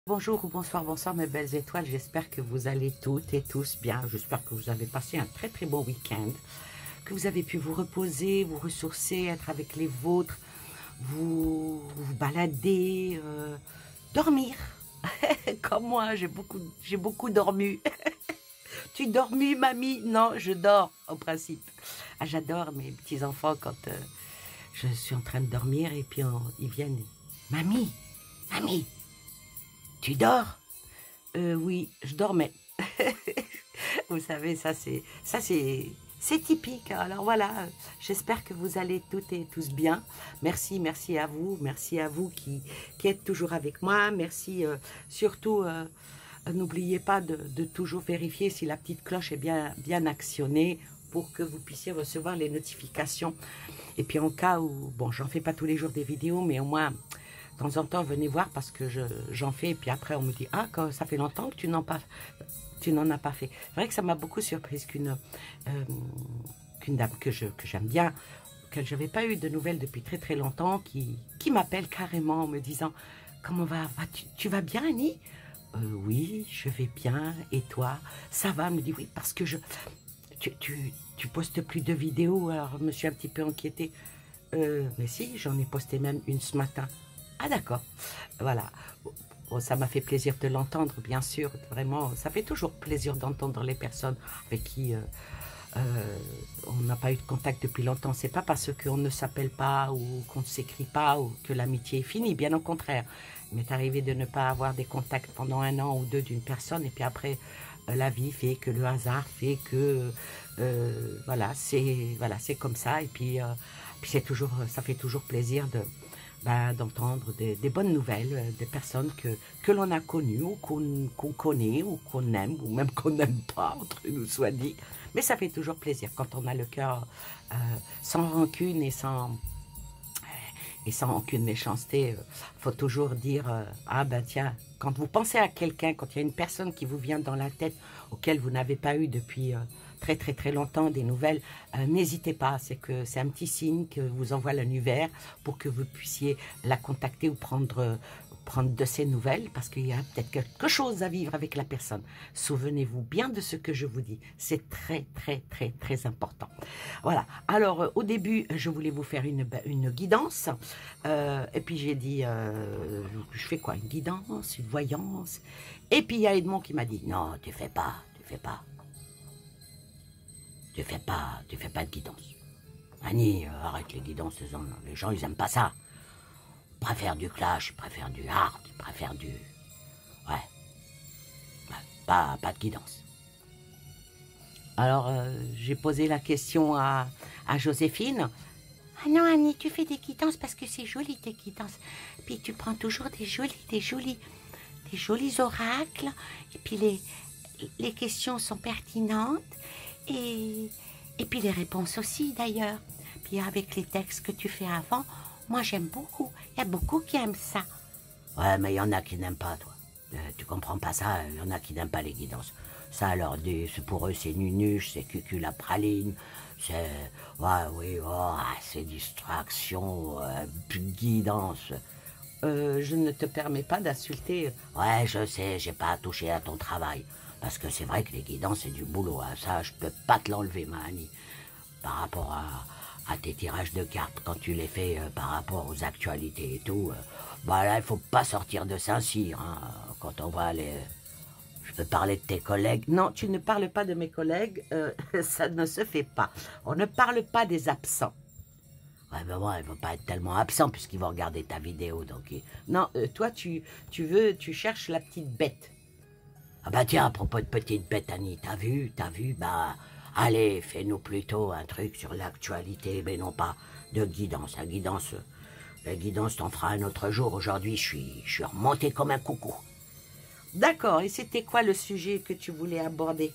Bonjour ou bonsoir, bonsoir mes belles étoiles, j'espère que vous allez toutes et tous bien, j'espère que vous avez passé un très bon week-end, que vous avez pu vous reposer, vous ressourcer, être avec les vôtres, vous balader, dormir, comme moi j'ai beaucoup dormi. Tu dormi mamie? Non, je dors au principe. Ah, j'adore mes petits-enfants quand je suis en train de dormir et puis ils viennent, mamie, mamie, tu dors? Oui, je dormais. Vous savez, c'est typique. Alors voilà, j'espère que vous allez toutes et tous bien. Merci à vous qui êtes toujours avec moi. Merci surtout, n'oubliez pas de toujours vérifier si la petite cloche est bien actionnée pour que vous puissiez recevoir les notifications. Et puis en cas où, bon, j'en fais pas tous les jours des vidéos, mais au moins de temps en temps, venez voir parce que j'en fais. Et puis après, on me dit, ah, ça fait longtemps que tu n'en as pas fait. C'est vrai que ça m'a beaucoup surprise qu'une dame que j'aime bien, que je n'avais pas eu de nouvelles depuis très longtemps, qui m'appelle carrément en me disant, comment tu vas bien, Annie? Oui, je vais bien. Et toi? Ça va? Elle me dit, oui, parce que tu postes plus de vidéos. Alors, je me suis un petit peu inquiétée. Mais si, j'en ai posté même une ce matin. Ah d'accord, voilà. Bon, ça m'a fait plaisir de l'entendre, bien sûr. Vraiment, ça fait toujours plaisir d'entendre les personnes avec qui on n'a pas eu de contact depuis longtemps. C'est pas parce qu'on ne s'appelle pas ou qu'on ne s'écrit pas ou que l'amitié est finie, bien au contraire. Il m'est arrivé de ne pas avoir des contacts pendant 1 an ou 2 d'une personne et puis après, la vie fait que le hasard fait que voilà, c'est comme ça et puis, c'est toujours, ça fait toujours plaisir d'entendre des bonnes nouvelles, des personnes que l'on a connues ou qu'on connaît ou qu'on aime ou même qu'on n'aime pas, entre nous soit dit. Mais ça fait toujours plaisir quand on a le cœur sans rancune et sans aucune méchanceté. Faut toujours dire ah ben tiens, quand vous pensez à quelqu'un, quand il y a une personne qui vous vient dans la tête auquel vous n'avez pas eu depuis très longtemps des nouvelles, n'hésitez pas, c'est que c'est un petit signe que vous envoie l'univers pour que vous puissiez la contacter ou prendre de ses nouvelles parce qu'il y a peut-être quelque chose à vivre avec la personne. Souvenez-vous bien de ce que je vous dis, c'est très important. Voilà, alors au début je voulais vous faire une guidance et puis j'ai dit je fais quoi, une guidance, une voyance, et puis il y a Edmond qui m'a dit non, tu fais pas de guidance. Annie, arrête les guidances, les gens ils aiment pas ça. Ils préfèrent du clash, ils préfèrent du hard, ils préfèrent du... Ouais, pas de guidance. Alors j'ai posé la question à Joséphine. Ah non Annie, tu fais des guidances parce que c'est joli tes guidances. Puis tu prends toujours des jolis oracles. Et puis les questions sont pertinentes. Et puis les réponses aussi d'ailleurs. Puis avec les textes que tu fais avant, moi j'aime beaucoup. Il y a beaucoup qui aiment ça. Ouais, mais il y en a qui n'aiment pas, toi. Tu comprends pas ça, il y en a qui n'aiment pas les guidances. Ça, alors, pour eux, c'est nunuche, c'est cucu la praline, c'est... Ouais, oui, oh, c'est distraction, guidance. Je ne te permets pas d'insulter. Ouais, je sais, j'ai pas touché à ton travail. Parce que c'est vrai que les guidances, c'est du boulot. Hein. Ça, je peux pas te l'enlever, ma Annie. Par rapport à tes tirages de cartes, quand tu les fais par rapport aux actualités et tout, bah là, il faut pas sortir de Saint-Cyr. Hein. Quand on va aller... Je peux parler de tes collègues. Non, tu ne parles pas de mes collègues. Ça ne se fait pas. On ne parle pas des absents. Ouais, ben moi, il ne faut pas être tellement absent puisqu'ils vont regarder ta vidéo. Donc, non, toi, tu cherches la petite bête. Ah bah tiens, à propos de petite bête, Annie, t'as vu, bah, allez, fais-nous plutôt un truc sur l'actualité, mais non pas de guidance. La guidance, t'en feras un autre jour. Aujourd'hui, je suis remonté comme un coucou. D'accord, et c'était quoi le sujet que tu voulais aborder?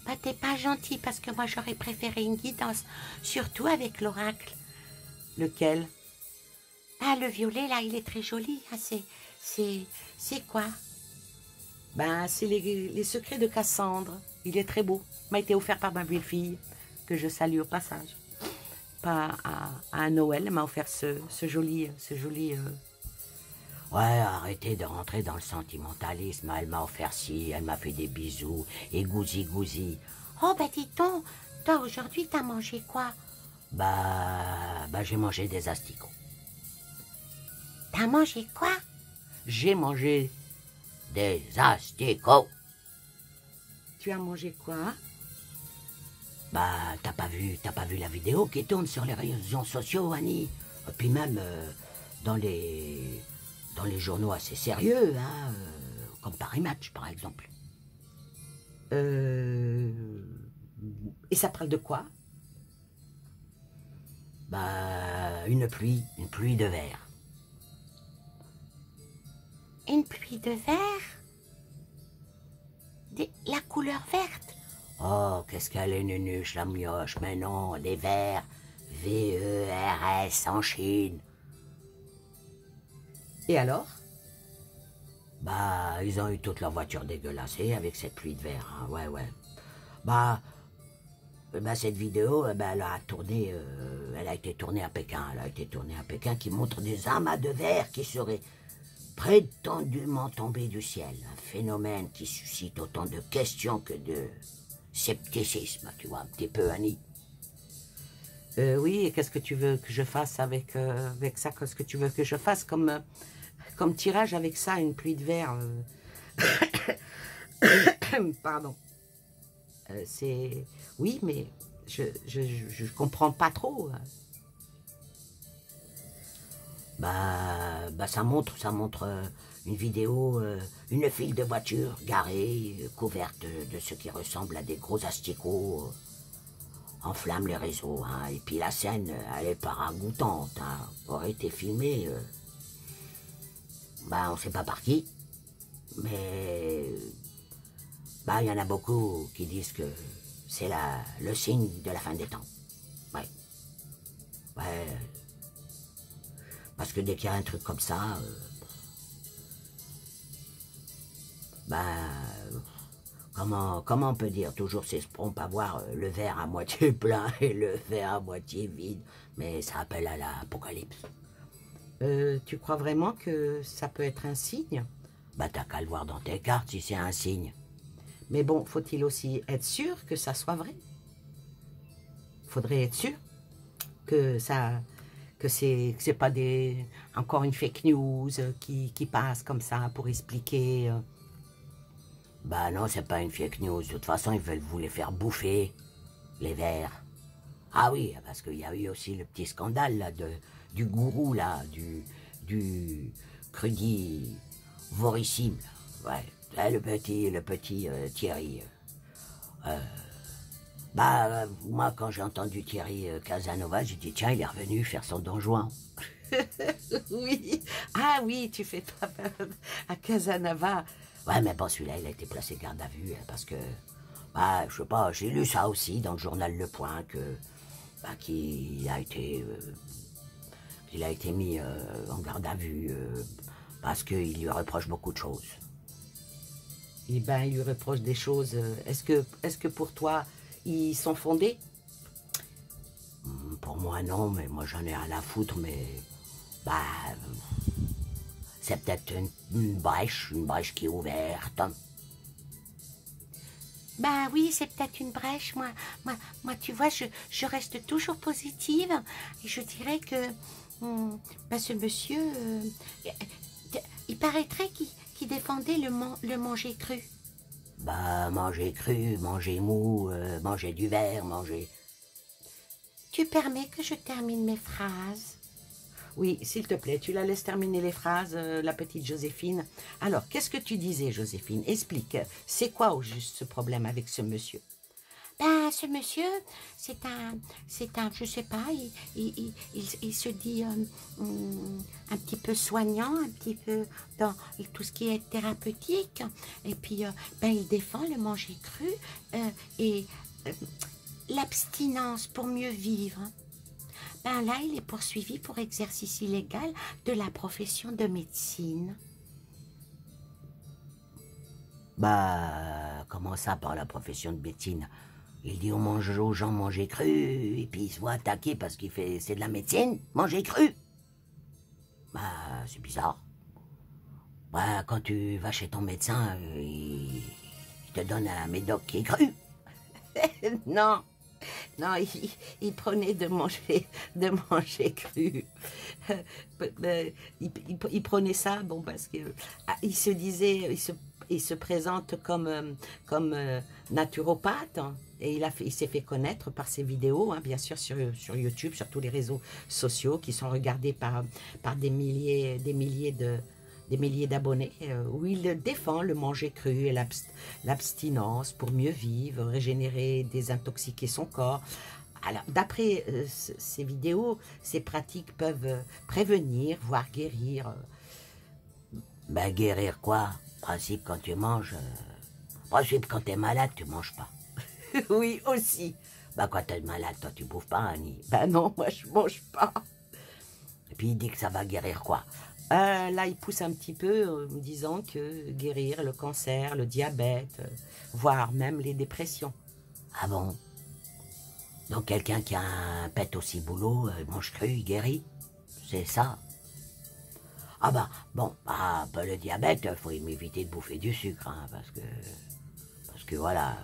Bah t'es pas gentil parce que moi j'aurais préféré une guidance, surtout avec l'oracle. Lequel? Ah le violet là, il est très joli, hein, c'est quoi? Ben c'est les secrets de Cassandre, il est très beau, m'a été offert par ma belle-fille, que je salue au passage. Pas à Noël, elle m'a offert ce joli Ouais, arrêtez de rentrer dans le sentimentalisme. Elle m'a offert ci, elle m'a fait des bisous, et gousi. Oh, bah dis donc, toi aujourd'hui t'as mangé quoi? Bah j'ai mangé des asticots. T'as mangé quoi? J'ai mangé des asticots. Tu as mangé quoi? Bah, t'as pas vu la vidéo qui tourne sur les réseaux sociaux, Annie? Et puis même dans les journaux assez sérieux, hein, comme Paris Match, par exemple. Et ça parle de quoi? Bah, une pluie de verre. Une pluie de verre? La couleur verte? Oh, qu'est-ce qu'elle est nunuche, la mioche, mais non, les verres, V-E-R-S en Chine. Et alors? Bah, ils ont eu toute leur voiture dégueulassée avec cette pluie de verre, hein, ouais. Bah, cette vidéo, elle a été tournée à Pékin, qui montre des amas de verre qui seraient prétendument tombés du ciel. Un phénomène qui suscite autant de questions que de scepticisme, tu vois, un petit peu, Annie. Oui, et qu'est-ce que tu veux que je fasse avec ça? Qu'est-ce que tu veux que je fasse comme tirage avec ça, une pluie de verre? Pardon. C'est... Oui, mais je comprends pas trop. Ça montre une vidéo, une file de voitures garée, couverte de ce qui ressemble à des gros asticots, enflamme les réseaux, hein. Et puis la scène, elle est pas ragoûtante, hein. Aurait été filmée, on sait pas par qui, mais il y en a beaucoup qui disent que c'est le signe de la fin des temps. Ouais. Parce que dès qu'il y a un truc comme ça, comment on peut dire toujours c'est prompt à voir le verre à moitié plein et le verre à moitié vide, mais ça appelle à l'apocalypse. Tu crois vraiment que ça peut être un signe? T'as qu'à le voir dans tes cartes si c'est un signe. Mais bon, faut-il aussi être sûr que ça soit vrai? Faudrait être sûr que c'est pas encore une fake news qui passe comme ça pour expliquer. Non, c'est pas une fake news. De toute façon, ils veulent vous les faire bouffer, les vers. Ah oui, parce qu'il y a eu aussi le petit scandale là, du gourou, là, du crudit vorissime. Là. Ouais, le petit Thierry. Moi, quand j'ai entendu Thierry Casanova, j'ai dit, tiens, il est revenu faire son Don Juan. Oui, ah oui, tu fais pas peur à Casanova. Ouais, mais bon, celui-là, il a été placé garde à vue, hein, parce que, je sais pas, j'ai lu ça aussi dans le journal Le Point, qu'il a été mis en garde à vue, parce qu'il lui reproche beaucoup de choses. Eh ben, il lui reproche des choses. Est-ce que pour toi, ils sont fondés? Pour moi, non, mais moi, j'en ai rien à foutre, mais... c'est peut-être une brèche qui est ouverte. Oui, c'est peut-être une brèche. Moi, tu vois, je reste toujours positive. Et je dirais que ce monsieur, il paraîtrait qu'il défendait le manger cru. Manger cru, manger mou, manger du verre, manger... Tu permets que je termine mes phrases? Oui, s'il te plaît, tu la laisses terminer les phrases, la petite Joséphine. Alors, qu'est-ce que tu disais, Joséphine? Explique, c'est quoi au juste ce problème avec ce monsieur? Ce monsieur, c'est un, je sais pas, il se dit un petit peu soignant, un petit peu dans tout ce qui est thérapeutique, et puis il défend le manger cru et l'abstinence pour mieux vivre. Là, il est poursuivi pour exercice illégal de la profession de médecine. Comment ça, par la profession de médecine? Il dit aux gens manger cru, et puis il se voit attaquer parce c'est de la médecine, manger cru. C'est bizarre. Bah, quand tu vas chez ton médecin, il te donne un médoc qui est cru. Non, non, il prenait de manger cru. Il prenait ça, bon, parce que il se disait, il se présente comme naturopathe, hein, et il s'est fait connaître par ses vidéos, hein, bien sûr, sur YouTube, sur tous les réseaux sociaux qui sont regardés par des milliers d'abonnés, où il défend le manger cru et l'abstinence pour mieux vivre, régénérer, désintoxiquer son corps. Alors, d'après ces vidéos, ces pratiques peuvent prévenir, voire guérir. Ben, guérir quoi? Principe, quand tu manges... principe, quand t'es malade, tu manges pas. Oui, aussi. Ben, quand t'es malade, toi, tu bouffes pas, Annie. Ben non, moi, je mange pas. Et puis, il dit que ça va guérir quoi? Là, il pousse un petit peu en disant que guérir le cancer, le diabète, voire même les dépressions. Ah bon? Donc quelqu'un qui a un pet aussi boulot, mange cru, il guérit? C'est ça? Ah bah, bon, bah, le diabète, il faut m'éviter de bouffer du sucre, hein, parce que voilà,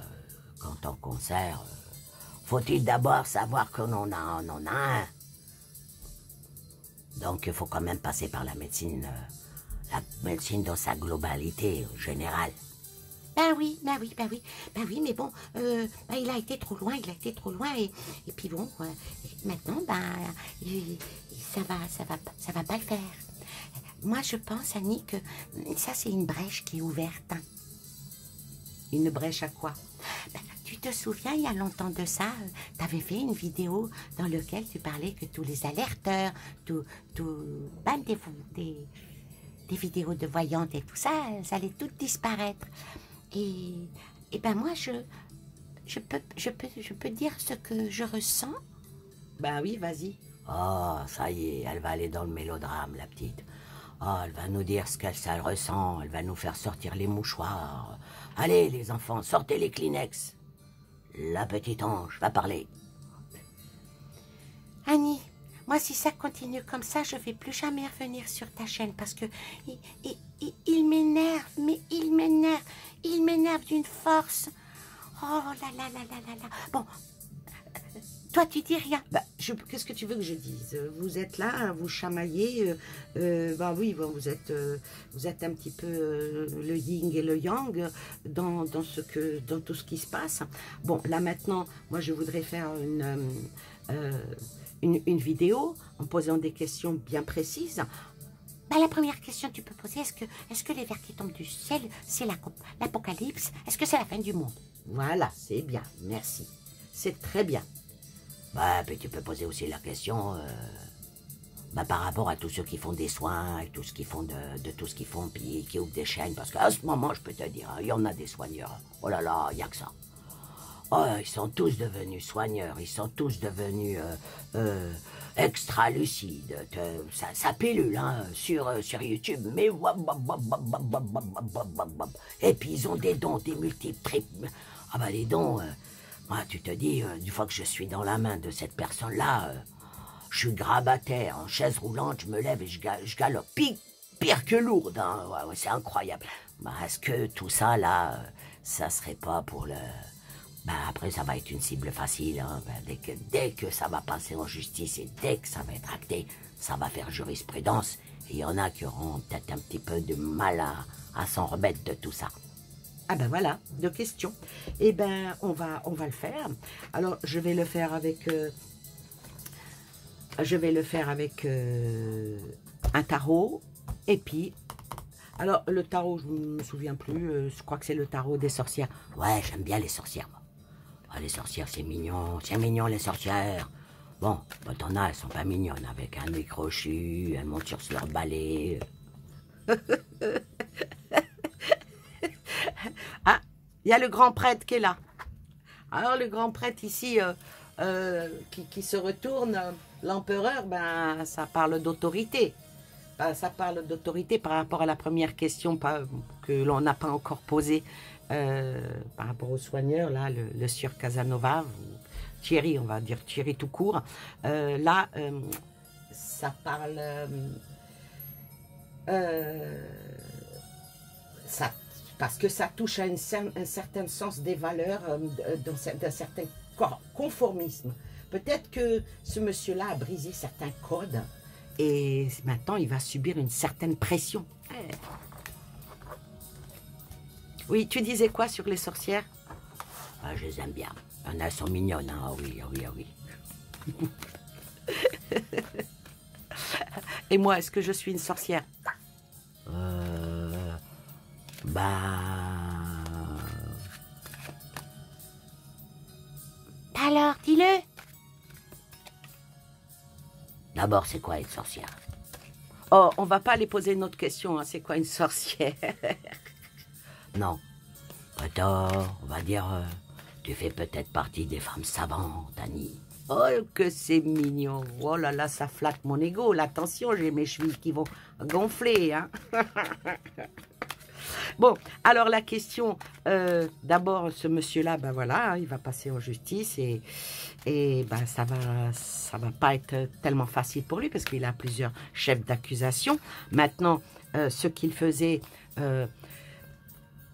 quand on cancer, faut-il d'abord savoir qu'on en a un? Donc il faut quand même passer par la médecine dans sa globalité générale. Ben oui, ben oui, ben oui, ben oui, mais bon, ben il a été trop loin, et puis bon, maintenant, ça va pas le faire. Moi, je pense, Annie, que ça, c'est une brèche qui est ouverte. Hein. Une brèche à quoi? Ben, tu te souviens, il y a longtemps de ça, tu avais fait une vidéo dans laquelle tu parlais que tous les alerteurs, ben, des vidéos de voyantes et tout ça, ça allait toutes disparaître. Et ben moi, je peux dire ce que je ressens. Ben oui, vas-y. Oh, ça y est, elle va aller dans le mélodrame, la petite. Oh, elle va nous dire ce qu'elle ressent, elle va nous faire sortir les mouchoirs. Allez, les enfants, sortez les Kleenex. La petite ange va parler. Annie, moi, si ça continue comme ça, je vais plus jamais revenir sur ta chaîne parce que il m'énerve, mais il m'énerve d'une force. Oh là là là là là là. Bon, toi, tu dis rien. Bah, qu'est-ce que tu veux que je dise? Vous êtes là, vous chamaillez. Bah oui, bon, vous êtes un petit peu le yin et le yang dans tout ce qui se passe. Bon, là maintenant, moi, je voudrais faire une vidéo en posant des questions bien précises. Bah, la première question que tu peux poser, est-ce que les vers qui tombent du ciel, c'est l'apocalypse? Est-ce que c'est la fin du monde? Voilà, c'est bien, merci. C'est très bien. Bah, puis tu peux poser aussi la question par rapport à tous ceux qui font des soins, et tous ceux qui font de tout ce qu'ils font, puis qui ouvrent des chaînes, parce qu'à ce moment, je peux te dire, il y en a des soigneurs. Oh là là, il n'y a que ça. Oh, ils sont tous devenus soigneurs, ils sont tous devenus extra lucides. Ça pilule hein, sur YouTube, mais et puis ils ont des dons, des multiples. Ah bah les dons, moi tu te dis, une fois que je suis dans la main de cette personne-là, je suis grabataire, en chaise roulante, je me lève et je galope. Pire que lourde, hein, ouais, c'est incroyable. Bah, est-ce que tout ça là, ça serait pas pour le... après, ça va être une cible facile. Hein. Dès que ça va passer en justice et dès que ça va être acté, ça va faire jurisprudence. Et il y en a qui auront peut-être un petit peu de mal à s'en remettre de tout ça. Ah ben voilà, deux questions. Eh ben, on va le faire. Alors, je vais le faire avec... un tarot. Et puis... Alors, le tarot, je ne me souviens plus. Je crois que c'est le tarot des sorcières. Ouais, j'aime bien les sorcières, moi. Ah, les sorcières, c'est mignon. C'est mignon, les sorcières. Bon, t'en as, elles sont pas mignonnes. Avec un nez crochu, elles montent sur leur balai. Ah, il y a le grand prêtre qui est là. Alors, le grand prêtre ici, qui se retourne, l'empereur, ben, ça parle d'autorité. Ça parle d'autorité par rapport à la première question que l'on n'a pas encore posée par rapport aux soigneurs, là, le sieur Casanova, ou Thierry, on va dire Thierry tout court. Là, ça parle parce que ça touche à un certain sens des valeurs, d'un certain conformisme. Peut-être que ce monsieur-là a brisé certains codes et maintenant il va subir une certaine pression. Oui, tu disais quoi sur les sorcières? Ah, je les aime bien. Elles sont mignonnes, hein. Ah oui, ah oui, ah oui. Et moi, est-ce que je suis une sorcière? Bah... Alors, dis-le. D'abord, c'est quoi être sorcière? Oh, on va pas aller poser une autre question, hein. C'est quoi une sorcière? Non. Attends, on va dire... tu fais peut-être partie des femmes savantes, Annie. Oh, que c'est mignon. Oh là là, ça flatte mon ego. Là, attention, j'ai mes chevilles qui vont gonfler, hein. Bon, alors la question, d'abord, ce monsieur-là, ben voilà, hein, il va passer en justice et ben ça va pas être tellement facile pour lui parce qu'il a plusieurs chefs d'accusation. Maintenant, ce qu'il faisait...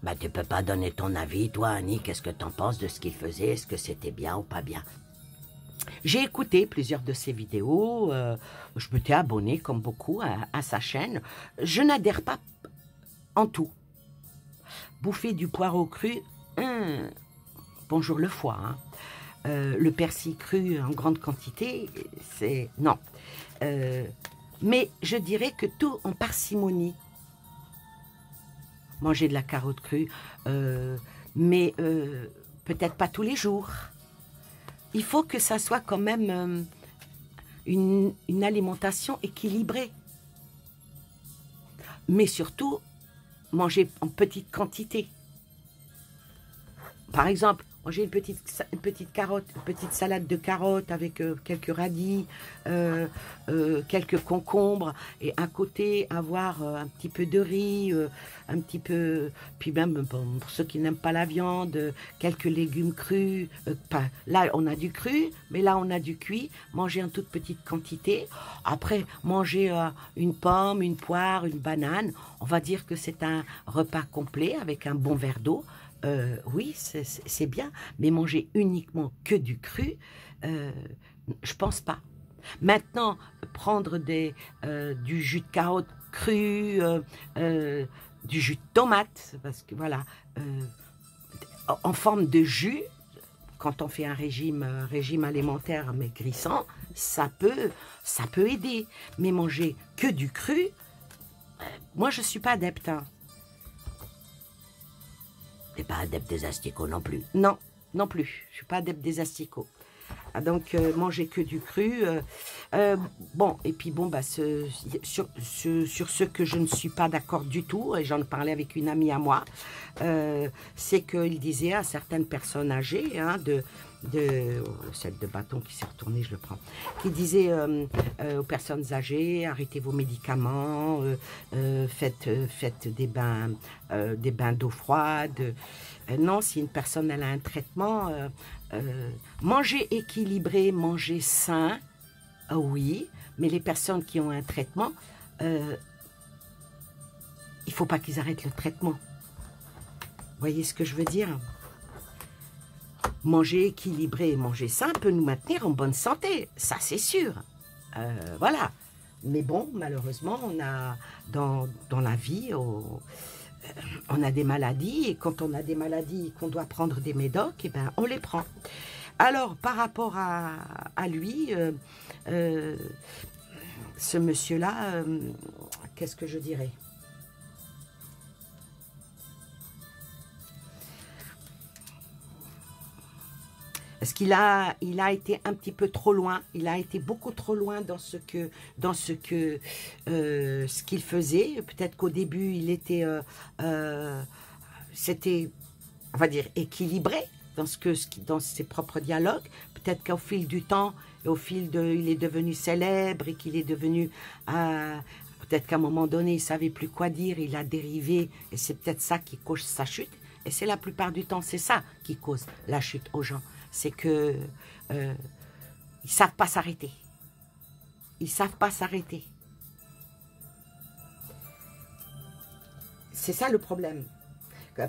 Bah, tu peux pas donner ton avis, toi, Annie. Qu'est-ce que t'en penses de ce qu'il faisait? Est-ce que c'était bien ou pas bien? J'ai écouté plusieurs de ses vidéos. Je m'étais abonné, comme beaucoup, à sa chaîne. Je n'adhère pas en tout. Bouffer du poireau cru, bonjour le foie. Hein. Le persil cru en grande quantité, c'est... Non. Mais je dirais que tout en parcimonie. Manger de la carotte crue, mais peut-être pas tous les jours. Il faut que ça soit quand même une alimentation équilibrée. Mais surtout, manger en petite quantité. Par exemple, manger une petite carotte, une petite salade de carottes avec quelques radis, quelques concombres, et à côté avoir un petit peu de riz, un petit peu, puis même pour ceux qui n'aiment pas la viande, quelques légumes crus. Là, on a du cru, mais là, on a du cuit. Manger en toute petite quantité. Après, manger une pomme, une poire, une banane. On va dire que c'est un repas complet avec un bon verre d'eau. Oui, c'est bien, mais manger uniquement que du cru, je pense pas. Maintenant, prendre du jus de carotte cru, du jus de tomate, parce que voilà, en forme de jus, quand on fait un régime alimentaire amaigrissant, ça peut aider. Mais manger que du cru, moi je suis pas adepte. Hein. T'es pas adepte des asticots non plus? Non, non plus. Je suis pas adepte des asticots. Ah, donc, manger que du cru. Bon, et puis bon, bah, sur ce que je ne suis pas d'accord du tout, et j'en parlais avec une amie à moi, c'est qu'il disait à certaines personnes âgées, hein, le set de bâton qui s'est retourné, je le prends, qui disait aux personnes âgées, arrêtez vos médicaments, faites des bains d'eau froide. Non, si une personne elle a un traitement, manger équilibré, manger sain, oui, mais les personnes qui ont un traitement, il ne faut pas qu'ils arrêtent le traitement. Vous voyez ce que je veux dire? Manger équilibré et manger sain peut nous maintenir en bonne santé, ça c'est sûr. Voilà. Mais bon, malheureusement, on a dans la vie, on a des maladies, et quand on a des maladies et qu'on doit prendre des médocs, eh ben, on les prend. Alors, par rapport à lui, ce monsieur-là, qu'est-ce que je dirais? Parce qu'il a été un petit peu trop loin, il a été beaucoup trop loin dans ce qu'il faisait. Peut-être qu'au début, il était, c'était, on va dire, équilibré dans ses propres dialogues. Peut-être qu'au fil du temps, il est devenu célèbre et qu'il est devenu, peut-être qu'à un moment donné, il savait plus quoi dire, il a dérivé, et c'est peut-être ça qui cause sa chute. Et c'est la plupart du temps, c'est ça qui cause la chute aux gens. C'est que ils savent pas s'arrêter. Ils savent pas s'arrêter. c'est ça le problème.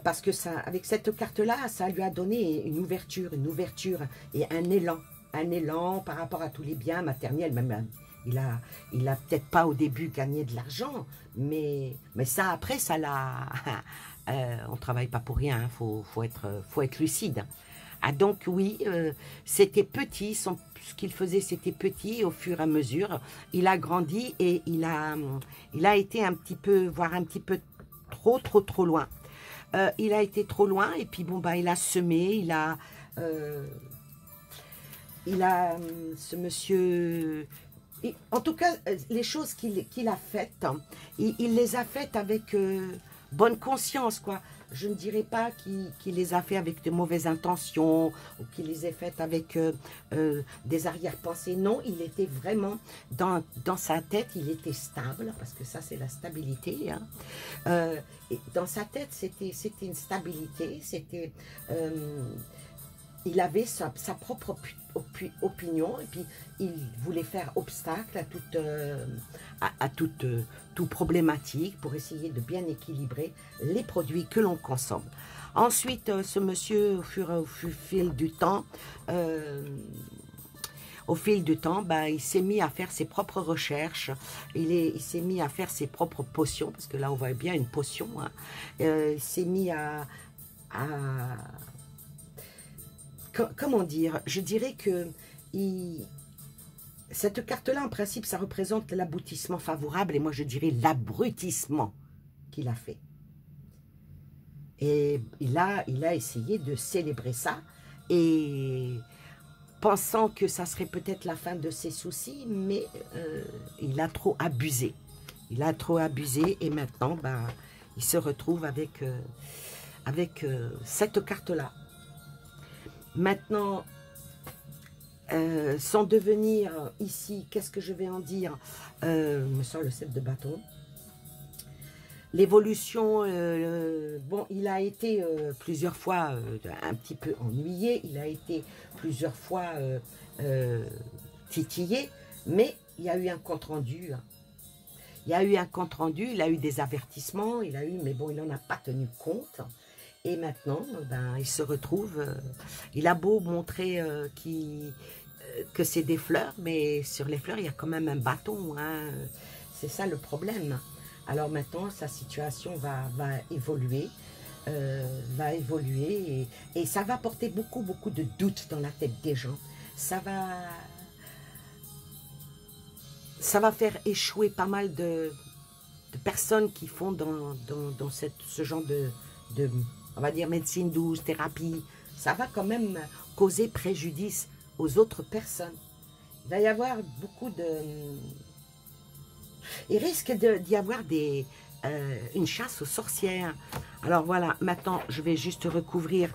Parce que ça, avec cette carte-là, ça lui a donné une ouverture et un élan par rapport à tous les biens matériels. Même, il a peut-être pas au début gagné de l'argent, mais ça, après, ça l'a... on travaille pas pour rien, faut être lucide. Ah, donc oui, c'était petit, ce qu'il faisait, c'était petit, et au fur et à mesure, il a grandi et il a été un petit peu, voire un petit peu trop loin. Il a été trop loin et puis bon, bah, il a semé, ce monsieur... En tout cas, les choses qu'il a faites, il les a faites avec bonne conscience, quoi. Je ne dirais pas qu'il les a fait avec de mauvaises intentions ou qu'il les a faites avec des arrière-pensées. Non, il était vraiment dans sa tête, il était stable, parce que ça, c'est la stabilité. Hein. Et dans sa tête, c'était une stabilité, c'était... il avait sa propre opinion et puis il voulait faire obstacle à toute problématique pour essayer de bien équilibrer les produits que l'on consomme. Ensuite, ce monsieur, au fil du temps, bah, il s'est mis à faire ses propres recherches, il s'est mis à faire ses propres potions, parce que là on voit bien une potion, hein. Il s'est mis à comment dire, je dirais que cette carte-là, en principe, ça représente l'aboutissement favorable, et moi je dirais l'abrutissement qu'il a fait. Et il a essayé de célébrer ça, et pensant que ça serait peut-être la fin de ses soucis, mais il a trop abusé. Il a trop abusé, et maintenant, ben, il se retrouve avec cette carte-là. Maintenant, son devenir ici, qu'est-ce que je vais en dire? Me sort le 7 de bâton. L'évolution, bon, il a été plusieurs fois un petit peu ennuyé, il a été plusieurs fois titillé, mais il y a eu un compte-rendu. Hein. Il y a eu un compte-rendu, il a eu des avertissements, mais bon, il n'en a pas tenu compte. Et maintenant, ben, il se retrouve, il a beau montrer que c'est des fleurs, mais sur les fleurs, il y a quand même un bâton. Hein. C'est ça le problème. Alors maintenant, sa situation va évoluer, et ça va porter beaucoup de doutes dans la tête des gens. Ça va faire échouer pas mal de personnes qui font dans ce genre de on va dire médecine douce, thérapie. Ça va quand même causer préjudice aux autres personnes. Il va y avoir beaucoup de... Il risque d'y avoir une chasse aux sorcières. Alors voilà, maintenant je vais juste recouvrir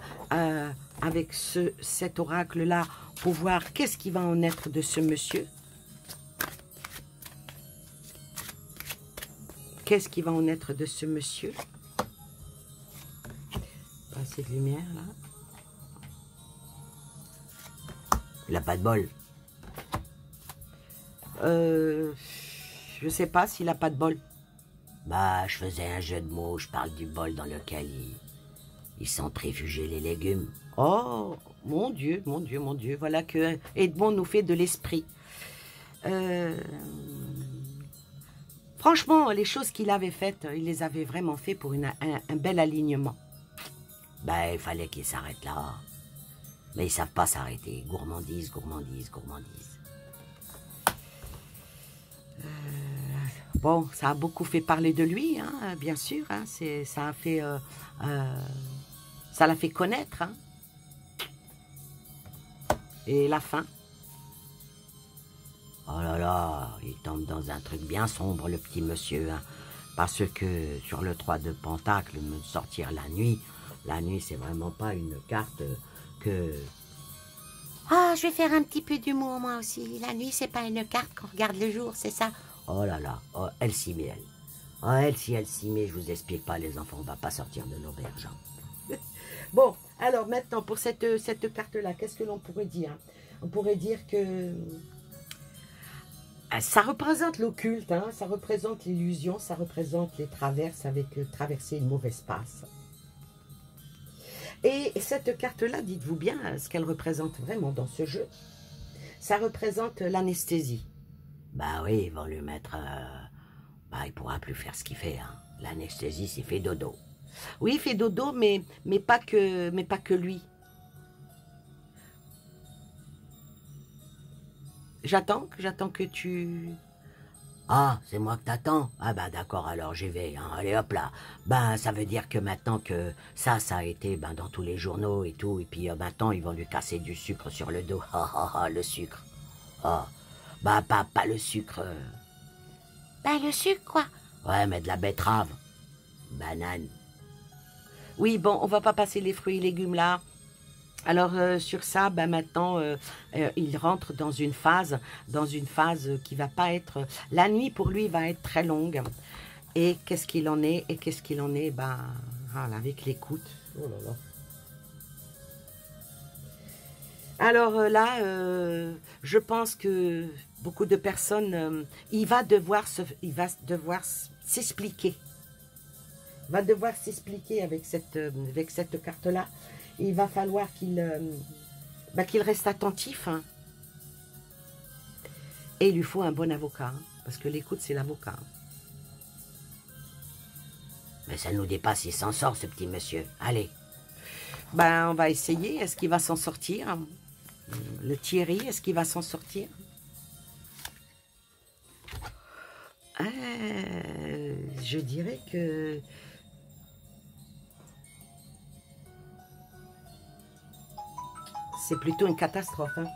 avec cet oracle-là pour voir qu'est-ce qui va en être de ce monsieur. Qu'est-ce qui va en être de ce monsieur? Pas assez de lumière là. Il n'a pas de bol. Je sais pas s'il a pas de bol. Bah, je faisais un jeu de mots, je parle du bol dans lequel ils centrifugeaient les légumes. Oh, mon Dieu, mon Dieu, mon Dieu. Voilà que Edmond nous fait de l'esprit. Franchement, les choses qu'il avait faites, il les avait vraiment fait pour un bel alignement. Ben, il fallait qu'ils s'arrêtent là. Mais ils savent pas s'arrêter. Gourmandise, gourmandise, gourmandise. Bon, ça a beaucoup fait parler de lui, hein, bien sûr. Hein, ça l'a fait connaître. Hein. Et la fin. Oh là là, il tombe dans un truc bien sombre, le petit monsieur. Hein, parce que sur le 3 de Pentacle, me sortir la nuit, c'est vraiment pas une carte que... Ah, je vais faire un petit peu d'humour moi aussi. La nuit, c'est pas une carte qu'on regarde le jour, c'est ça? Oh là là, oh, elle s'y met, elle. Oh, elle s'y met, je vous explique pas, les enfants, on va pas sortir de l'auberge. Bon, alors maintenant, pour cette carte-là, qu'est-ce que l'on pourrait dire? On pourrait dire que Ça représente l'occulte, hein, ça représente l'illusion, ça représente les traverses avec traverser une mauvaise passe. Et cette carte-là, dites-vous bien ce qu'elle représente vraiment dans ce jeu. Ça représente l'anesthésie. Bah oui, ils vont lui mettre... Bah, il pourra plus faire ce qu'il fait. Hein. L'anesthésie, c'est fait dodo. Oui, il fait dodo, mais pas que lui. J'attends que tu... Ah, c'est moi que t'attends? Ah bah d'accord, alors j'y vais, hein. Allez hop là. Ben ça veut dire que maintenant que ça a été dans tous les journaux et tout, et puis maintenant ils vont lui casser du sucre sur le dos. Ah ah ah, le sucre. Ah, bah pas le sucre. Ben, le sucre, quoi. Ouais, mais de la betterave. Banane. Oui, bon, on va pas passer les fruits et légumes là. Alors sur ça, maintenant, il rentre dans une phase qui va pas être... La nuit, pour lui, va être très longue. Et qu'est-ce qu'il en est? Voilà, avec l'écoute. Oh là là. Alors là, je pense que beaucoup de personnes... il va devoir s'expliquer. Il va devoir s'expliquer avec cette carte-là. Il va falloir qu'il reste attentif. Hein. Et il lui faut un bon avocat. Hein, parce que l'écoute, c'est l'avocat. Hein. Mais ça nous dépasse, il s'en sort, ce petit monsieur. Allez. On va essayer. Est-ce qu'il va s'en sortir? Le Thierry, est-ce qu'il va s'en sortir? Je dirais que... c'est plutôt une catastrophe. Hein.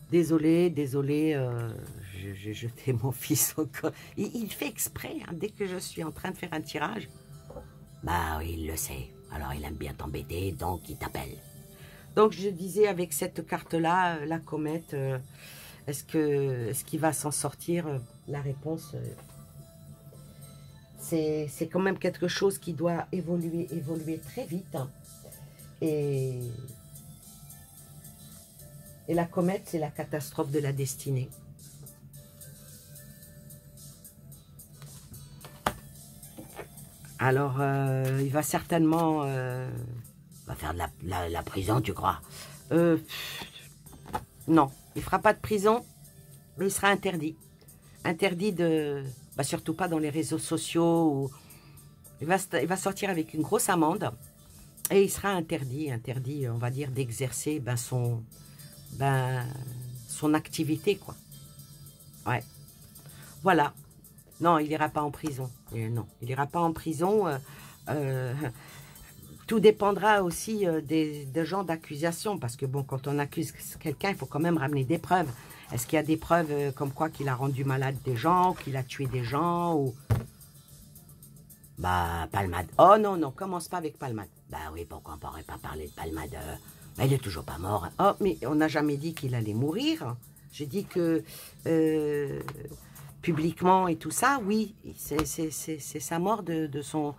Désolé, j'ai jeté mon fils encore. Il fait exprès, hein, dès que je suis en train de faire un tirage. Bah oui, il le sait. Alors il aime bien t'embêter, donc il t'appelle. Donc je disais avec cette carte-là, la comète, est-ce qu'il va s'en sortir? La réponse... c'est quand même quelque chose qui doit évoluer très vite. Hein. Et la comète, c'est la catastrophe de la destinée. Alors, il va certainement... va faire de la prison, tu crois? Non, il ne fera pas de prison, mais il sera interdit. Interdit de... surtout pas dans les réseaux sociaux. Où il va sortir avec une grosse amende et il sera interdit, on va dire, d'exercer son activité, quoi. Ouais. Voilà. Non, il n'ira pas en prison. Non, il n'ira pas en prison. Tout dépendra aussi des gens d'accusation, parce que bon, quand on accuse quelqu'un, il faut quand même ramener des preuves. Est-ce qu'il y a des preuves comme quoi qu'il a rendu malade des gens, qu'il a tué des gens ou... Bah, palmade. Oh non, non, commence pas avec palmade. Bah oui, pourquoi on pourrait pas parler de palmade? Mais il est toujours pas mort. Hein. Oh, mais on n'a jamais dit qu'il allait mourir. J'ai dit que publiquement et tout ça, oui, c'est sa mort de son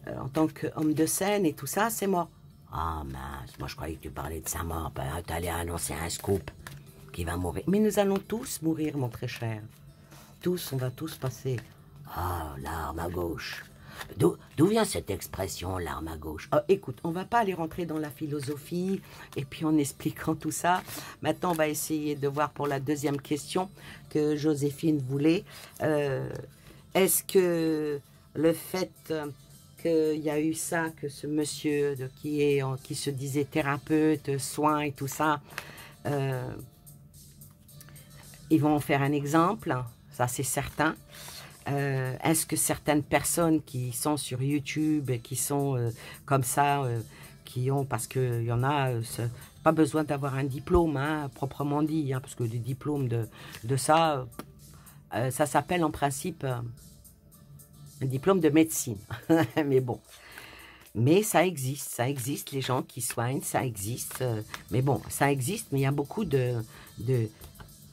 en tant qu'homme de scène et tout ça, c'est mort. Ah mince, moi je croyais que tu parlais de sa mort. Tu allais annoncer un scoop qui va mourir. Mais nous allons tous mourir, mon très cher. Tous, on va tous passer. Ah, l'arme à gauche. D'où vient cette expression, l'arme à gauche? Oh, écoute, on va pas aller rentrer dans la philosophie et puis en expliquant tout ça. Maintenant, on va essayer de voir pour la deuxième question que Joséphine voulait. Est-ce que le fait qu'il y a eu ça, que ce monsieur qui se disait thérapeute, soin et tout ça, ils vont en faire un exemple, ça c'est certain. Est-ce que certaines personnes qui sont sur YouTube, qui sont comme ça, qui ont, parce qu'il y en a, pas besoin d'avoir un diplôme, hein, proprement dit, hein, parce que des diplômes de ça, ça s'appelle en principe un diplôme de médecine. Mais bon, mais ça existe, les gens qui soignent, ça existe. Mais bon, ça existe, mais il y a beaucoup de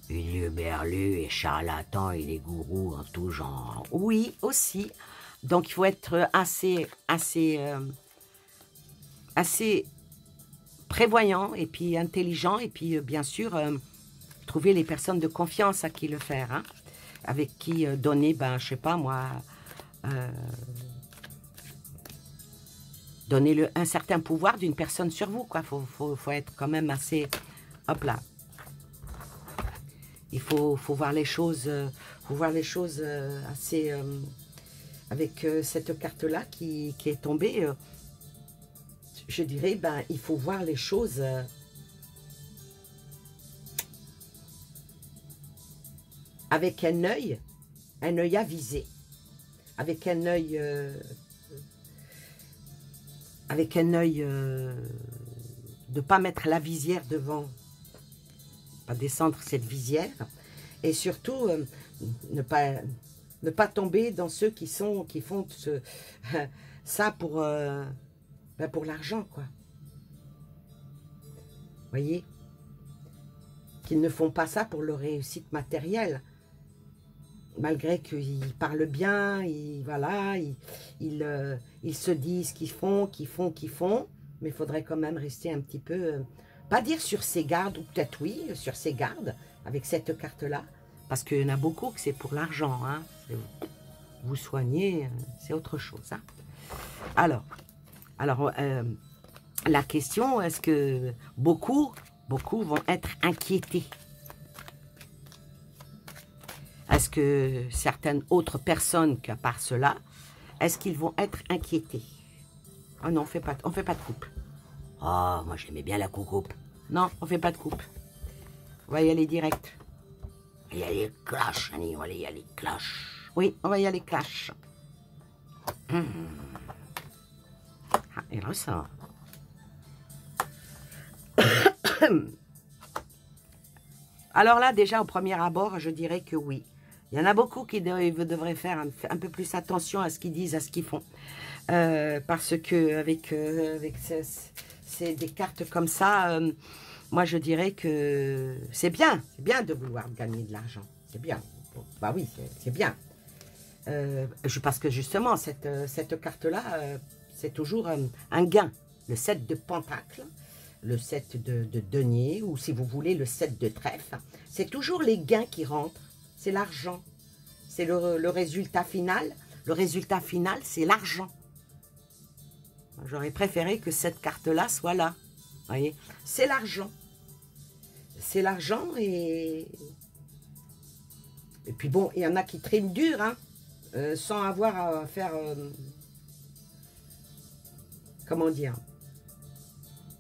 berlus et charlatans et les gourous en tout genre. Oui, aussi. Donc, il faut être assez prévoyant et puis intelligent. Et puis, bien sûr, trouver les personnes de confiance à qui le faire. Hein, avec qui donner, ben, je sais pas moi, donner un certain pouvoir d'une personne sur vous, quoi. Faut être quand même assez... Hop là. Il faut voir les choses, assez... avec cette carte-là qui est tombée, je dirais, ben, il faut voir les choses... avec un œil avisé, avec un œil de ne pas mettre la visière devant, pas descendre cette visière, et surtout ne pas tomber dans ceux qui font ça pour l'argent, quoi. Voyez, qu'ils ne font pas ça pour leur réussite matérielle. Malgré qu'ils parlent bien, ils se disent qu'ils font, mais il faudrait quand même rester un petit peu, pas dire sur ses gardes, ou peut-être oui, sur ses gardes, avec cette carte-là, parce qu'il y en a beaucoup que c'est pour l'argent, hein. Vous soignez, c'est autre chose. Hein. Alors, la question, est-ce que beaucoup vont être inquiétés? Est-ce que certaines autres personnes, qu'à part cela, est-ce qu'ils vont être inquiétés? Oh non, on fait pas de coupe. Oh, moi j'aimais bien la coucoupe. Non, on fait pas de coupe. On va y aller direct. Il y a les clashs, Annie, on va y aller clash. Oui, on va y aller clash. Ah, il ressort. Alors là, déjà, au premier abord, je dirais que oui. Il y en a beaucoup qui devraient faire un peu plus attention à ce qu'ils disent, à ce qu'ils font. Parce que avec des cartes comme ça, moi, je dirais que c'est bien de vouloir gagner de l'argent. C'est bien. Bon, bah oui, c'est bien. Parce que justement, cette carte-là, c'est toujours un gain. Le 7 de Pentacle, le 7 de denier, ou si vous voulez, le 7 de trèfle. C'est toujours les gains qui rentrent. C'est l'argent. C'est le résultat final. Le résultat final, c'est l'argent. J'aurais préféré que cette carte-là soit là. Vous voyez, c'est l'argent. C'est l'argent et puis bon, il y en a qui triment dur, hein, sans avoir à faire... comment dire?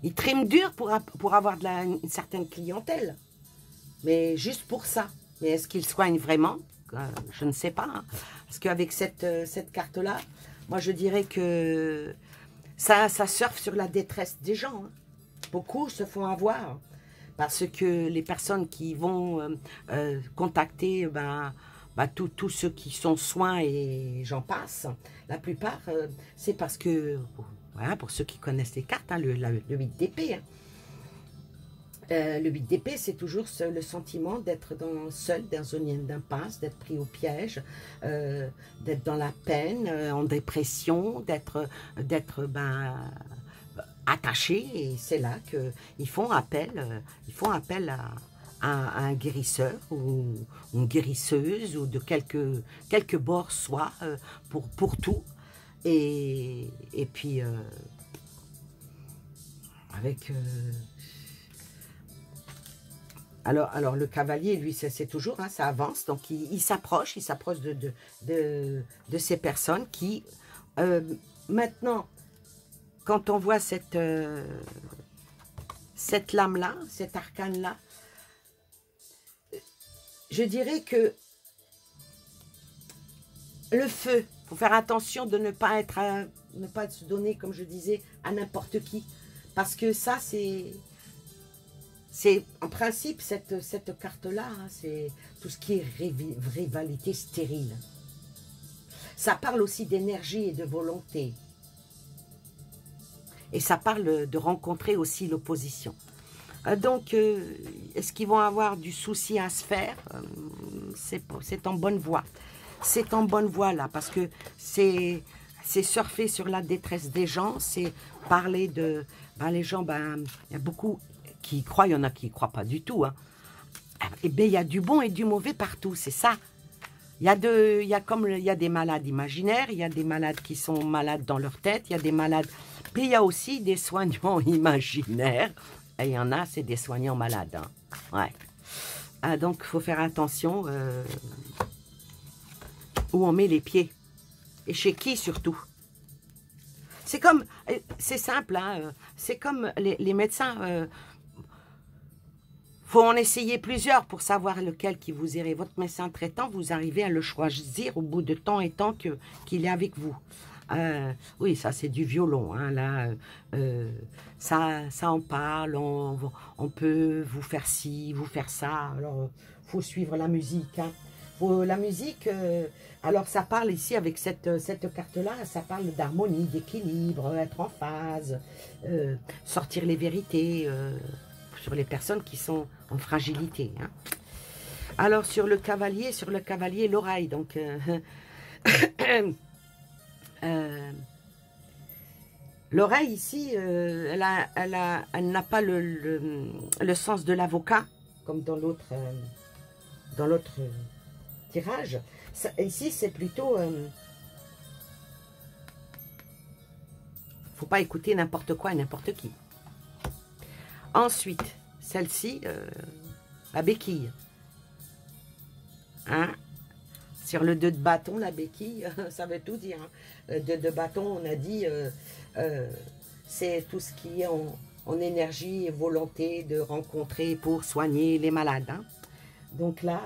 Ils triment dur pour avoir une certaine clientèle. Mais juste pour ça. Mais est-ce qu'ils soignent vraiment? Je ne sais pas. Hein. Parce qu'avec cette carte-là, moi je dirais que ça surfe sur la détresse des gens. Hein. Beaucoup se font avoir. Parce que les personnes qui vont contacter tous ceux qui sont soins et j'en passe, la plupart, c'est parce que, voilà, pour ceux qui connaissent les cartes, hein, le 8 d'épée, hein. Le 8 d'épée, c'est toujours le sentiment d'être seul dans une zone d'impasse, d'être pris au piège, d'être dans la peine, en dépression, d'être attaché. Et c'est là qu'ils font appel, à un guérisseur ou une guérisseuse ou de quelque bord soit pour tout. Et puis avec... Alors le cavalier, lui, c'est toujours, hein, ça avance, donc il s'approche de ces personnes qui, maintenant, quand on voit cette lame-là, cet arcane-là, je dirais que le feu, il faut faire attention de ne pas se donner, comme je disais, à n'importe qui, parce que ça, c'est en principe, cette carte-là, hein, c'est tout ce qui est rivalité stérile. Ça parle aussi d'énergie et de volonté. Et ça parle de rencontrer aussi l'opposition. Donc, est-ce qu'ils vont avoir du souci à se faire? C'est en bonne voie. C'est en bonne voie, là, parce que c'est c'est surfer sur la détresse des gens, c'est parler de... Ben, les gens, ben, il y a beaucoup qui y croient, il y en a qui y croient pas du tout. Hein. Eh bien, il y a du bon et du mauvais partout, c'est ça. Il y a des malades imaginaires, il y a des malades qui sont malades dans leur tête, il y a des malades... Puis il y a aussi des soignants imaginaires. Et il y en a, c'est des soignants malades. Hein. Ouais. Ah, donc, il faut faire attention où on met les pieds. Et chez qui, surtout. C'est comme... C'est simple, hein, c'est comme les médecins... faut en essayer plusieurs pour savoir lequel qui vous irait. Votre médecin traitant, vous arrivez à le choisir au bout de temps et temps qu'il est avec vous. Oui, ça c'est du violon. Hein, là, ça en parle. On peut vous faire ci, vous faire ça. Alors, faut suivre la musique. Hein. La musique, alors ça parle ici avec cette carte-là, ça parle d'harmonie, d'équilibre, être en phase, sortir les vérités sur les personnes qui sont en fragilité. Hein. Alors sur le cavalier, l'oreille. Donc l'oreille ici, elle n'a pas le sens de l'avocat comme dans l'autre tirage. Ça, ici, c'est plutôt... faut pas écouter n'importe quoi et n'importe qui. Ensuite, celle-ci, la béquille. Hein? Sur le 2 de bâton, la béquille, ça veut tout dire. Hein. Le 2 de bâton, on a dit, c'est tout ce qui est en énergie et volonté de rencontrer pour soigner les malades. Hein. Donc là,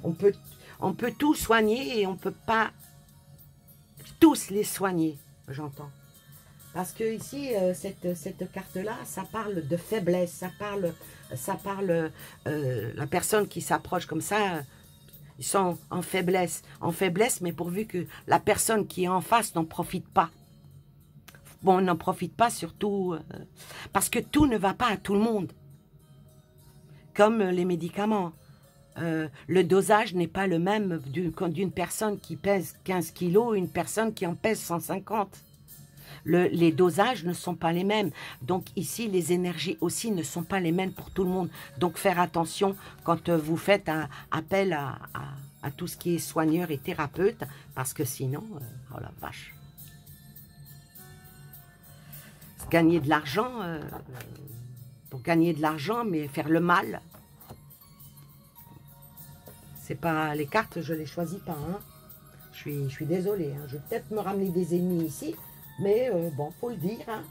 on peut tout soigner et on ne peut pas tous les soigner, j'entends. Parce que ici, cette carte-là, ça parle de faiblesse, ça parle la personne qui s'approche comme ça, ils sont en faiblesse, mais pourvu que la personne qui est en face n'en profite pas. Bon, on n'en profite pas surtout parce que tout ne va pas à tout le monde. Comme les médicaments. Le dosage n'est pas le même d'une personne qui pèse 15 kilos et une personne qui en pèse 150. Les dosages ne sont pas les mêmes. Donc ici, les énergies aussi ne sont pas les mêmes pour tout le monde. Donc faire attention quand vous faites appel à tout ce qui est soigneur et thérapeute, parce que sinon, oh la vache. Gagner de l'argent, pour gagner de l'argent, mais faire le mal. C'est pas les cartes, je les choisis pas. Hein. Je suis désolée. Hein. Je vais peut-être me ramener des ennemis ici, mais bon, faut le dire. Hein.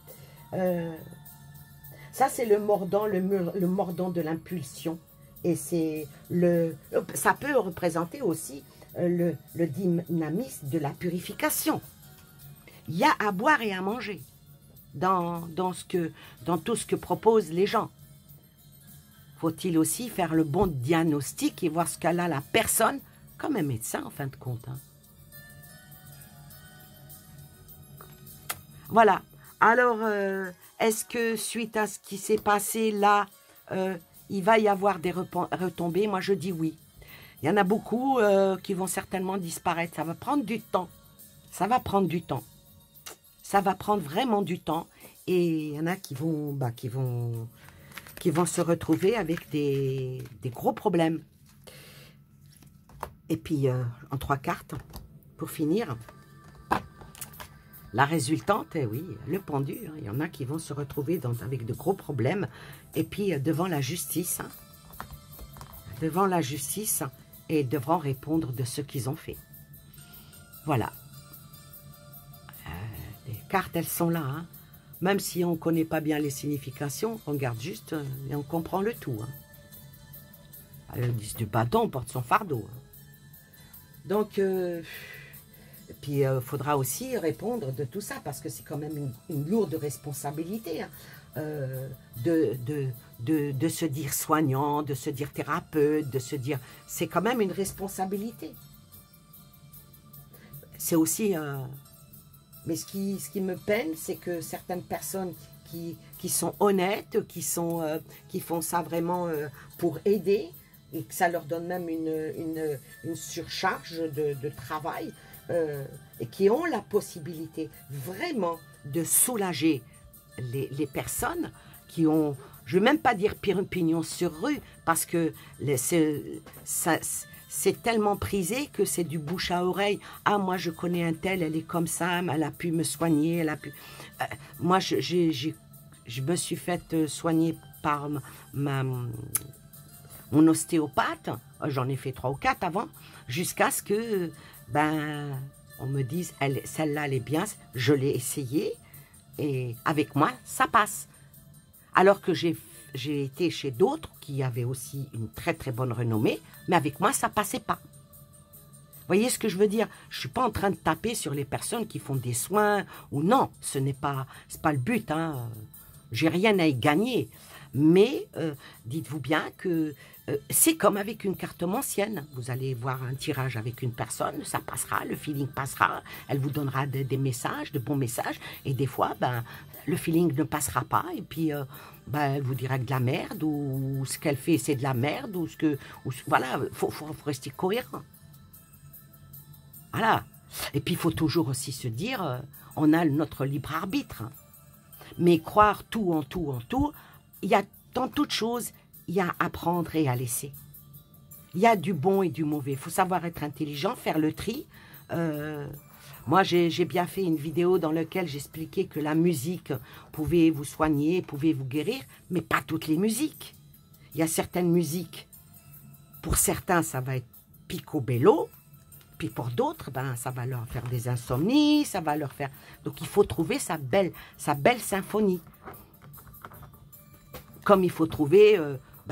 Ça, c'est le mordant, le mordant de l'impulsion. Et c'est ça peut représenter aussi le dynamisme de la purification. Il y a à boire et à manger dans tout ce que proposent les gens. Faut-il aussi faire le bon diagnostic et voir ce qu'elle a la personne, comme un médecin en fin de compte. Hein. Voilà. Alors, est-ce que suite à ce qui s'est passé là, il va y avoir des retombées? Moi, je dis oui. Il y en a beaucoup qui vont certainement disparaître. Ça va prendre du temps. Ça va prendre du temps. Ça va prendre vraiment du temps. Et il y en a qui vont se retrouver avec des gros problèmes. Et puis, en 3 cartes, pour finir, la résultante, oui, le pendu. Hein, il y en a qui vont se retrouver avec de gros problèmes. Et puis, devant la justice. Hein, devant la justice et devront répondre de ce qu'ils ont fait. Voilà. Les cartes, elles sont là. Hein. Même si on ne connaît pas bien les significations, on regarde juste et on comprend le tout. Hein. Le 10 du bâton, on porte son fardeau. Hein. Donc, puis il faudra aussi répondre de tout ça, parce que c'est quand même une lourde responsabilité. Hein. De se dire soignant, de se dire thérapeute, de se dire... C'est quand même une responsabilité. C'est aussi... Mais ce qui me peine, c'est que certaines personnes qui sont honnêtes, qui font ça vraiment pour aider, et que ça leur donne même une surcharge de travail, et qui ont la possibilité vraiment de soulager les personnes qui ont, je ne vais même pas dire pignon sur rue, parce que c'est tellement prisé que c'est du bouche à oreille. Ah, moi, je connais un tel, elle est comme ça, elle a pu me soigner, elle a pu... moi, je me suis faite soigner par mon ostéopathe. J'en ai fait 3 ou 4 avant, jusqu'à ce que, on me dise, celle-là, elle est bien, je l'ai essayée, et avec moi, ça passe. Alors que j'ai été chez d'autres qui avaient aussi une très très bonne renommée, mais avec moi, ça passait pas. Vous voyez ce que je veux dire? Je ne suis pas en train de taper sur les personnes qui font des soins, ou non, ce n'est pas le but, hein. J'ai rien à y gagner. Mais dites-vous bien que c'est comme avec une carte mensienne. Vous allez voir un tirage avec une personne, ça passera, le feeling passera, elle vous donnera des messages, de bons messages, et des fois, le feeling ne passera pas, et puis elle vous dira de la merde, ou ce qu'elle fait, c'est de la merde, voilà, faut rester cohérent. Voilà. Et puis, il faut toujours aussi se dire, on a notre libre arbitre. Hein. Mais croire tout en tout en tout, il y a dans toute chose, il y a à prendre et à laisser. Il y a du bon et du mauvais. Il faut savoir être intelligent, faire le tri. Moi, j'ai bien fait une vidéo dans laquelle j'expliquais que la musique pouvait vous soigner, pouvait vous guérir, mais pas toutes les musiques. Il y a certaines musiques, pour certains, ça va être picobello, puis pour d'autres, ça va leur faire des insomnies, ça va leur faire... Donc, il faut trouver sa belle symphonie. Comme il faut trouver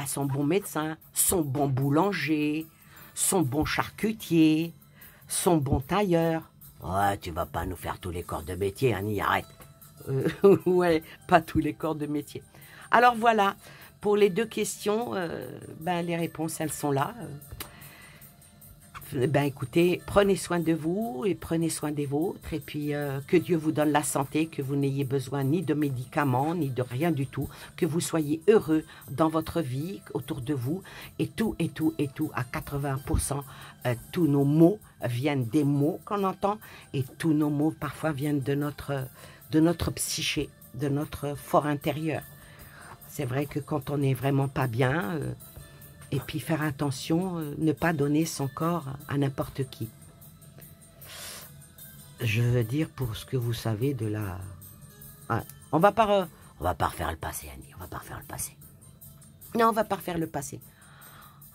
son bon médecin, son bon boulanger, son bon charcutier, son bon tailleur. Ouais, tu vas pas nous faire tous les corps de métier, Annie, arrête. Ouais, pas tous les corps de métier. Alors voilà, pour les 2 questions, les réponses, elles sont là. Écoutez, prenez soin de vous et prenez soin des vôtres. Et puis, que Dieu vous donne la santé, que vous n'ayez besoin ni de médicaments, ni de rien du tout. Que vous soyez heureux dans votre vie, autour de vous. Et tout, à 80%, tous nos mots viennent des mots qu'on entend. Et tous nos mots, parfois, viennent de notre psyché, de notre fort intérieur. C'est vrai que quand on n'est vraiment pas bien... et puis faire attention, ne pas donner son corps à n'importe qui. Je veux dire, pour ce que vous savez de la... On va pas refaire le passé, Annie, on va pas refaire le passé. Non, on va pas refaire le passé.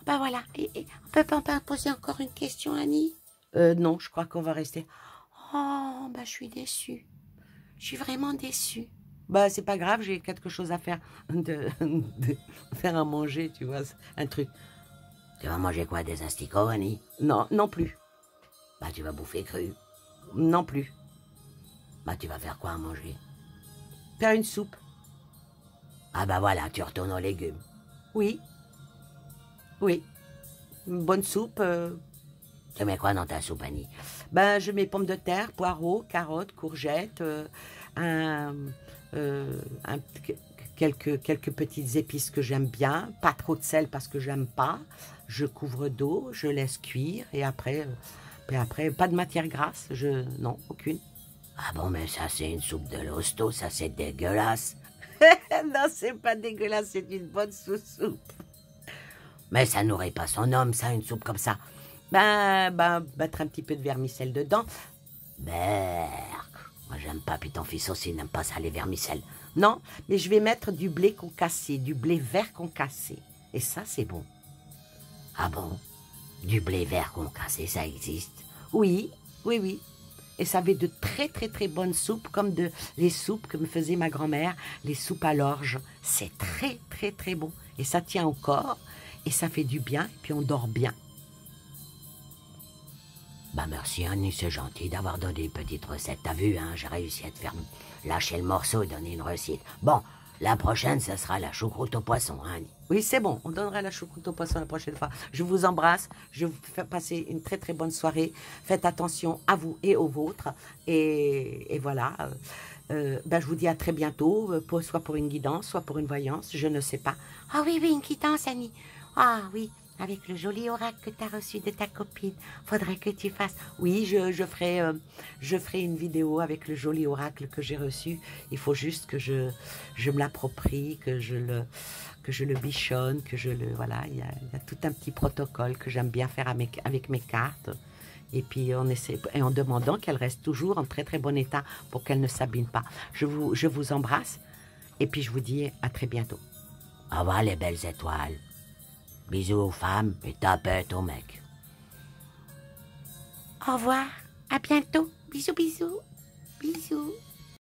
Voilà, et on peut pas poser encore une question, Annie? Non, je crois qu'on va rester... Oh, je suis déçue. Je suis vraiment déçue. C'est pas grave, j'ai quelque chose à faire, de faire à manger, tu vois, un truc. Tu vas manger quoi, des asticots, Annie? Non, non plus. Tu vas bouffer cru? Non plus. Tu vas faire quoi à manger? Faire une soupe. Voilà, tu retournes aux légumes. Oui. Oui. Une bonne soupe. Tu mets quoi dans ta soupe, Annie? Je mets pommes de terre, poireaux, carottes, courgettes, quelques petites épices que j'aime bien, pas trop de sel parce que j'aime pas. Je couvre d'eau, je laisse cuire et après, pas de matière grasse, non, aucune. Ah bon, mais ça c'est une soupe de l'hosto, ça c'est dégueulasse. Non, c'est pas dégueulasse, c'est une bonne soupe. Mais ça n'aurait pas son nom, ça, une soupe comme ça. Mettre un petit peu de vermicelle dedans. Berk. Moi, j'aime pas, puis ton fils aussi n'aime pas ça, les vermicelles. Non, mais je vais mettre du blé concassé, du blé vert concassé. Et ça, c'est bon. Ah bon? Du blé vert concassé, ça existe? Oui. Et ça fait de très, très, très bonnes soupes, comme les soupes que me faisait ma grand-mère, les soupes à l'orge. C'est très, très, très bon. Et ça tient au corps, et ça fait du bien, et puis on dort bien. Merci Annie, c'est gentil d'avoir donné une petite recette. T'as vu, j'ai réussi à te faire lâcher le morceau et donner une recette. Bon, la prochaine, ça sera la choucroute au poisson, Annie. Oui, c'est bon, on donnera la choucroute au poisson la prochaine fois. Je vous embrasse, je vous fais passer une très très bonne soirée. Faites attention à vous et aux vôtres. Et voilà, je vous dis à très bientôt, soit pour une guidance, soit pour une voyance, je ne sais pas. Ah oui, une guidance, Annie. Ah oui, avec le joli oracle que tu as reçu de ta copine. Faudrait que tu fasses. Oui, je ferai une vidéo avec le joli oracle que j'ai reçu. Il faut juste que je me l'approprie, que je le bichonne, voilà, il y a tout un petit protocole que j'aime bien faire avec mes cartes. Et puis en demandant qu'elles restent toujours en très très bon état pour qu'elles ne s'abîment pas. Je vous embrasse et puis je vous dis à très bientôt. Au revoir les belles étoiles. Bisous aux femmes et tapette aux mecs. Au revoir, à bientôt. Bisous, bisous, bisous.